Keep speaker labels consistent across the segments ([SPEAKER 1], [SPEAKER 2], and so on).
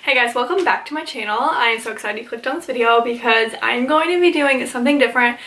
[SPEAKER 1] Hey guys, welcome back to my channel. I am so excited you clicked on this video because I'm going to be doing something different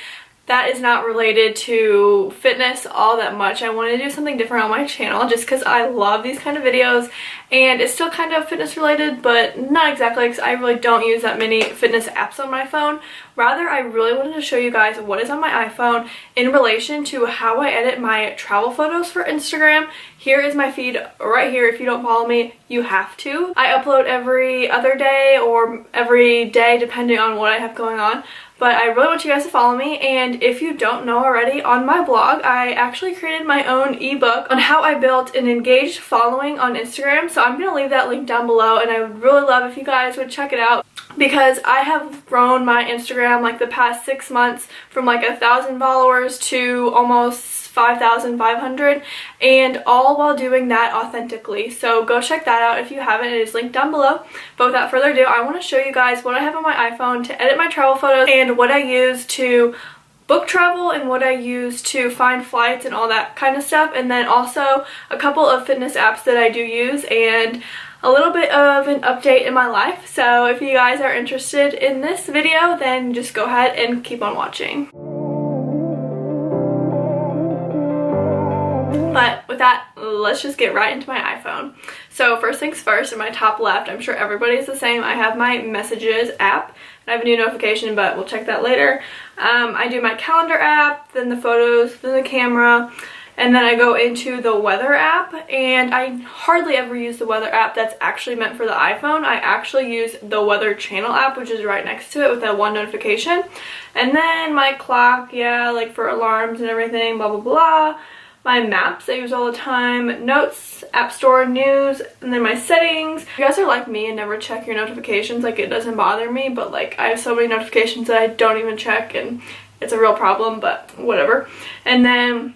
[SPEAKER 1] that is not related to fitness all that much. I wanted to do something different on my channel just because I love these kind of videos, and it's still kind of fitness related, but not exactly because I really don't use that many fitness apps on my phone. Rather, I really wanted to show you guys what is on my iPhone in relation to how I edit my travel photos for Instagram. Here is my feed right here. If you don't follow me, you have to. I upload every other day or every day depending on what I have going on. But I really want you guys to follow me, and if you don't know already, on my blog I actually created my own ebook on how I built an engaged following on Instagram. So I'm going to leave that link down below, and I would really love if you guys would check it out because I have grown my Instagram like the past 6 months from like 1,000 followers to almost 5,500, and all while doing that authentically. So go check that out if you haven't. It is linked down below. But without further ado, I want to show you guys what I have on my iPhone to edit my travel photos and what I use to book travel and what I use to find flights and all that kind of stuff, and then also a couple of fitness apps that I do use and a little bit of an update in my life. So if you guys are interested in this video, then just go ahead and keep on watching. But with that, let's just get right into my iPhone. So first things first, in my top left, I'm sure everybody's the same, I have my Messages app. And I have a new notification, but we'll check that later. I do my calendar app, then the photos, then the camera, and then I go into the weather app. And I hardly ever use the weather app that's actually meant for the iPhone. I actually use the weather channel app, which is right next to it with that one notification. And then my clock, yeah, like for alarms and everything, blah, blah, blah. My maps I use all the time, notes, app store, news, and then my settings. If you guys are like me and never check your notifications, like it doesn't bother me, but like I have so many notifications that I don't even check, and it's a real problem, but whatever. And then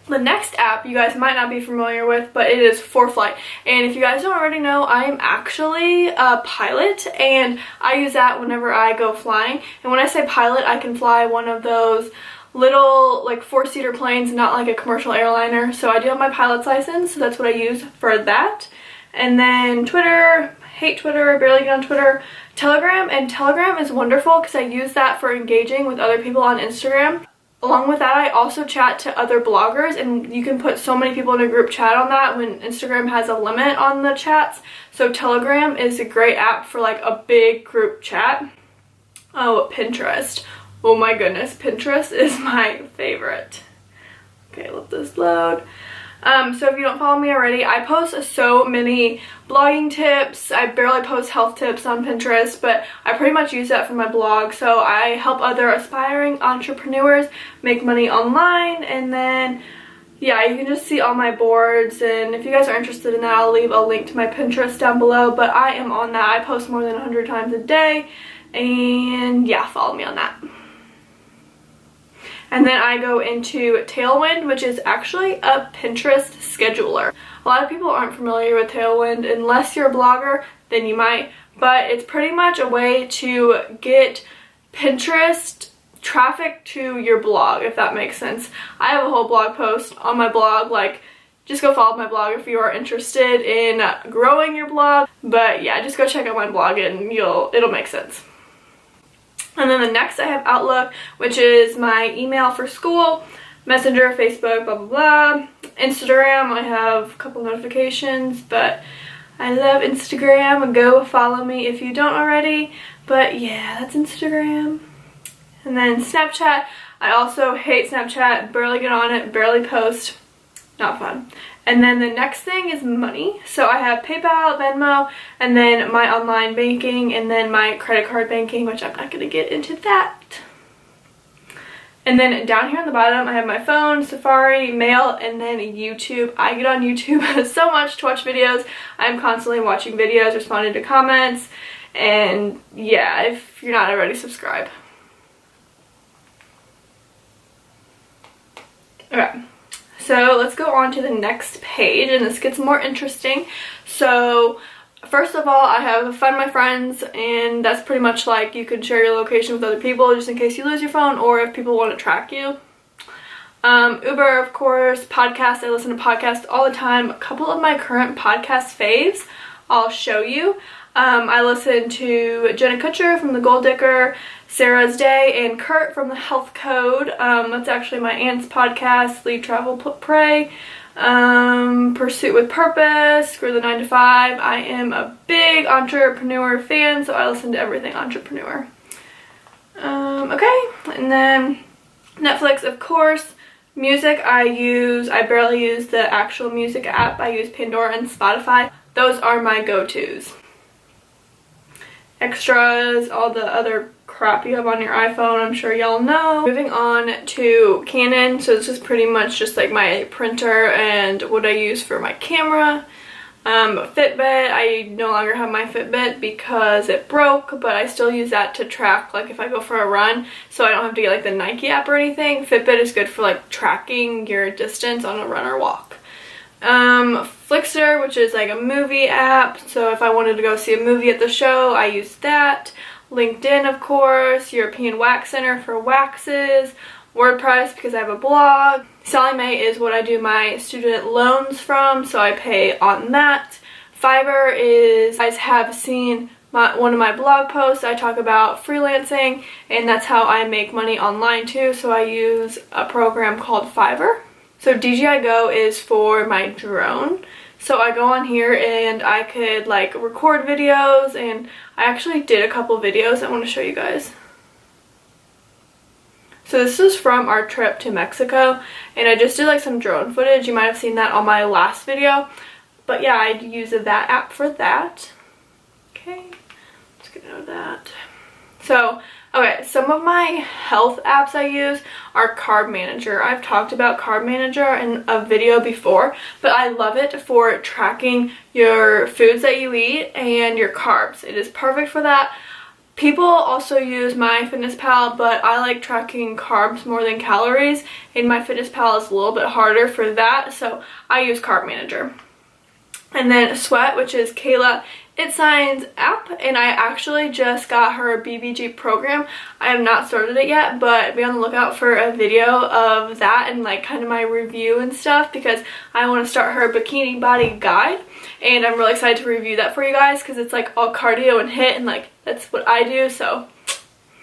[SPEAKER 1] the next app you guys might not be familiar with, but it is ForeFlight. And if you guys don't already know, I am actually a pilot, and I use that whenever I go flying. And when I say pilot, I can fly one of those little like 4-seater planes, not like a commercial airliner. So I do have my pilot's license, so that's what I use for that. And then Twitter, hate Twitter, barely get on Twitter. Telegram, and Telegram is wonderful because I use that for engaging with other people on Instagram. Along with that, I also chat to other bloggers, and you can put so many people in a group chat on that when Instagram has a limit on the chats. So Telegram is a great app for like a big group chat. Oh, Pinterest. Oh my goodness, Pinterest is my favorite. Okay, let this load. So if you don't follow me already, I post so many blogging tips. I barely post health tips on Pinterest, but I pretty much use that for my blog. So I help other aspiring entrepreneurs make money online, and then yeah, you can just see all my boards, and if you guys are interested in that, I'll leave a link to my Pinterest down below. But I am on that. I post more than 100 times a day, and yeah, follow me on that. And then I go into Tailwind, which is actually a Pinterest scheduler. A lot of people aren't familiar with Tailwind. Unless you're a blogger, then you might. But it's pretty much a way to get Pinterest traffic to your blog, if that makes sense. I have a whole blog post on my blog. Like, just go follow my blog if you are interested in growing your blog. But yeah, just go check out my blog and it'll make sense. And then the next I have Outlook, which is my email for school, Messenger, Facebook, blah, blah, blah. Instagram, I have a couple notifications, but I love Instagram. Go follow me if you don't already. But yeah, that's Instagram. And then Snapchat, I also hate Snapchat, barely get on it, barely post, not fun. And then the next thing is money. So I have PayPal, Venmo, and then my online banking, and then my credit card banking, which I'm not going to get into that. And then down here on the bottom, I have my phone, Safari, mail, and then YouTube. I get on YouTube so much to watch videos. I'm constantly watching videos, responding to comments, and yeah, if you're not already, subscribe. Okay. So let's go on to the next page, and this gets more interesting. So first of all, I have Find My Friends, and that's pretty much like you can share your location with other people just in case you lose your phone or if people want to track you. Uber, of course, podcasts. I listen to podcasts all the time. A couple of my current podcast faves I'll show you. I listen to Jenna Kutcher from The Gold Digger, Sarah's Day, and Kurt from The Health Code. That's actually my aunt's podcast. Lead, Travel, Pray, Pursuit with Purpose, Screw the 9 to 5. I am a big entrepreneur fan, so I listen to everything entrepreneur. Okay, and then Netflix, of course. Music, I barely use the actual music app. I use Pandora and Spotify. Those are my go-tos. Extras, all the other crap you have on your iPhone, I'm sure y'all know. Moving on to Canon, so this is pretty much just like my printer and what I use for my camera. Fitbit, I no longer have my Fitbit because it broke, but I still use that to track like if I go for a run, so I don't have to get like the Nike app or anything. Fitbit is good for like tracking your distance on a run or walk. Flixster, which is like a movie app, so if I wanted to go see a movie at the show, I use that. LinkedIn, of course. European Wax Center for waxes. WordPress because I have a blog. Sally Mae is what I do my student loans from, so I pay on that. Fiverr is, you guys have seen one of my blog posts. I talk about freelancing, and that's how I make money online too, so I use a program called Fiverr. So DJI Go is for my drone. So I go on here and I could like record videos, and I actually did a couple videos I want to show you guys. So this is from our trip to Mexico, and I just did like some drone footage. You might have seen that on my last video. But yeah, I use that app for that. Okay, let's get out of that. So, okay, some of my health apps I use are Carb Manager. I've talked about Carb Manager in a video before, but I love it for tracking your foods that you eat and your carbs. It is perfect for that. People also use MyFitnessPal, but I like tracking carbs more than calories, and MyFitnessPal is a little bit harder for that, so I use Carb Manager. And then Sweat, which is Kayla Itzine's app, and I actually just got her BBG program. I have not started it yet, but be on the lookout for a video of that and like kind of my review and stuff, because I want to start her bikini body guide, and I'm really excited to review that for you guys because it's like all cardio and HIIT, and like that's what I do. So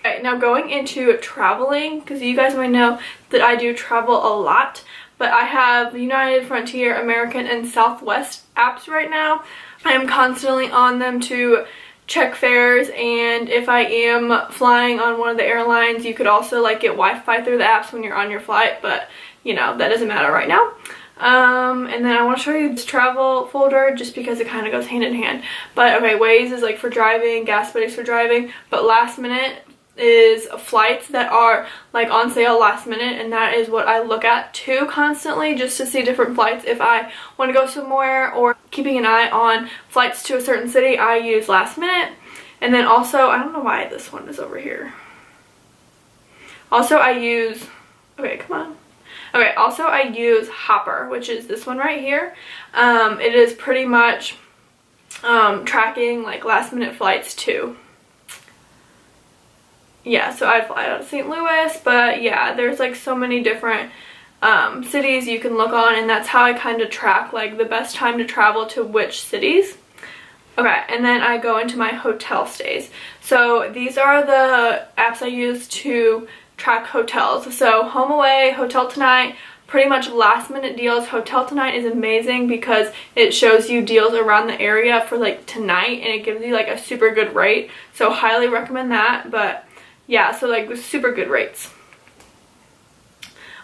[SPEAKER 1] okay, now going into traveling, because you guys might know that I do travel a lot, but I have United, Frontier, American, and Southwest apps right now. I am constantly on them to check fares, and if I am flying on one of the airlines, you could also like get Wi-Fi through the apps when you're on your flight, but you know, that doesn't matter right now. And then I want to show you this travel folder just because it kind of goes hand in hand. But okay, Waze is like for driving, Gas Buddies for driving, but Last Minute is flights that are like on sale last minute, and that is what I look at too constantly, just to see different flights if I want to go somewhere, or keeping an eye on flights to a certain city. I use Last Minute. And then also, I don't know why this one is over here. Also I use, okay, come on. Okay, also I use Hopper, which is this one right here. It is pretty much tracking like last minute flights too. Yeah, so I fly out of St. Louis, but yeah, there's like so many different cities you can look on, and that's how I kind of track like the best time to travel to which cities. Okay, and then I go into my hotel stays. So these are the apps I use to track hotels. So HomeAway, Hotel Tonight, pretty much last minute deals. Hotel Tonight is amazing because it shows you deals around the area for like tonight, and it gives you like a super good rate. So highly recommend that. But yeah, so like super good rates.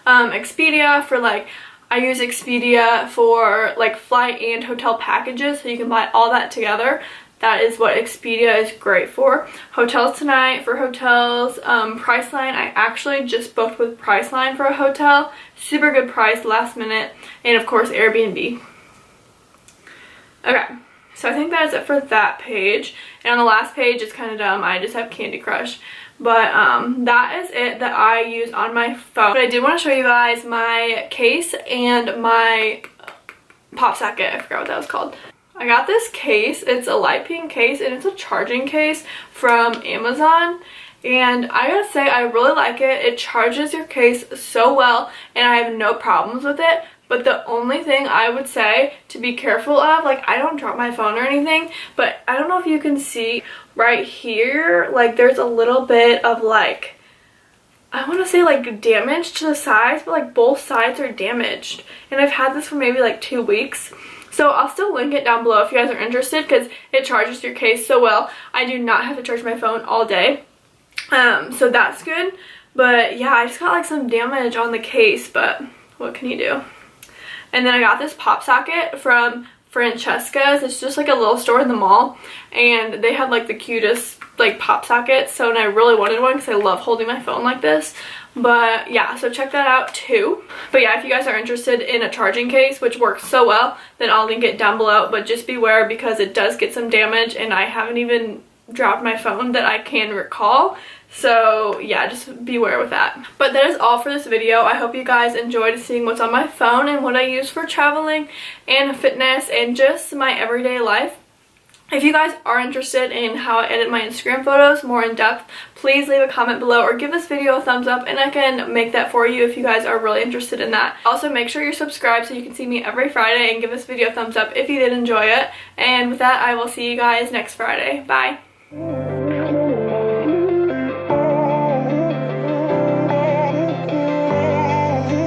[SPEAKER 1] Expedia for like, I use Expedia for like flight and hotel packages, so you can buy all that together. That is what Expedia is great for. Hotels Tonight for hotels. Priceline, I actually just booked with Priceline for a hotel. Super good price, last minute. And of course Airbnb. Okay, so I think that is it for that page. And on the last page, it's kind of dumb. I just have Candy Crush. But that is it that I use on my phone. But I did want to show you guys my case and my pop socket. I forgot what that was called. I got this case. It's a light pink case, and it's a charging case from Amazon. And I gotta say, I really like it. It charges your case so well, and I have no problems with it. But the only thing I would say to be careful of, like I don't drop my phone or anything, but I don't know if you can see right here, like there's a little bit of like, I want to say like damage to the sides, but like both sides are damaged. And I've had this for maybe like 2 weeks. So I'll still link it down below if you guys are interested, because it charges your case so well. I do not have to charge my phone all day. So that's good. But yeah, I just got like some damage on the case, but what can you do? And then I got this pop socket from Francesca's. It's just like a little store in the mall, and they had like the cutest like pop sockets. So, and I really wanted one because I love holding my phone like this. But yeah, so check that out too. But yeah, if you guys are interested in a charging case, which works so well, then I'll link it down below. But just beware, because it does get some damage, and I haven't even dropped my phone that I can recall. So yeah, just beware with that. But that is all for this video. I hope you guys enjoyed seeing what's on my phone and what I use for traveling and fitness and just my everyday life. If you guys are interested in how I edit my Instagram photos more in depth, please leave a comment below or give this video a thumbs up, and I can make that for you if you guys are really interested in that. Also, make sure you're subscribed so you can see me every Friday, and give this video a thumbs up if you did enjoy it. And with that, I will see you guys next Friday. Bye.